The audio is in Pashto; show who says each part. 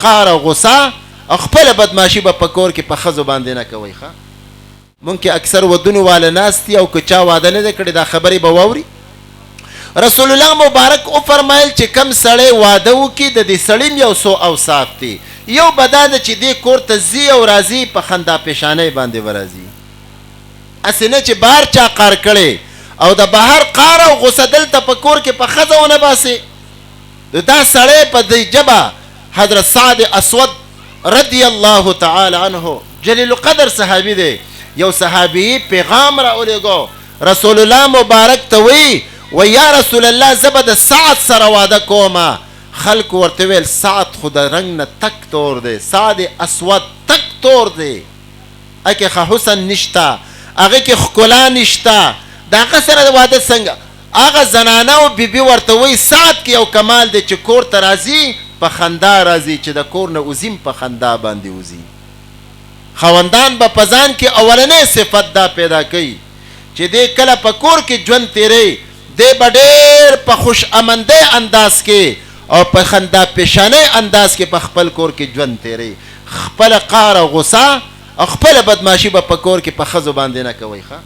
Speaker 1: قار او غصه او خپل بدمعشي به پکور کې په خزو باندې نه کوي ښا مونږ کې اکثر ودونو والا ناستي او که چا واده نه کړي دا خبرې به واوري رسول الله مبارک او فرمایل چې کم سړی واده وکي د دې سړی یو سو اوصاف دي یو بداده چې دې کور ته زی او راضي په خندا پېشانه باندې ورازي اسنه چې بار چا قار کړي او د بهر قار او غصه دلته په کور کې په خزونه باسي دا سړی په دې جبا حضرت سعد اسود رضی الله تعالی عنه جلیل القدر صحابي دی یو صحابي پیغام را اولېګو رسول الله مبارک ته وی و یا رسول الله زبد سعد سره واده کوما خلق ورته ویل سعد خود رنگ نه تک تور دی سعد اسود تک تور دی اکه حسن نشتا هغه کې خکلا نشتا دا سره واده څنګه هغه زنانه او بیبي ورته وی سعد کې یو کمال دی چې کور ته راځي په خندا راځي چې د کور نه اوزیم په خندا باندې اوزي خوندان به پزان کې اولنې صفت دا پیدا کوي چې دې کله په کور کې ژوند تیرې دې بډېر په خوش امنده انداز کې او په خندا پېشانه انداز کې په خپل کور کې ژوند تیرې خپل قار او غصه او خپل بدمعشي به په کور کې په خزو باندې نه کوي ښا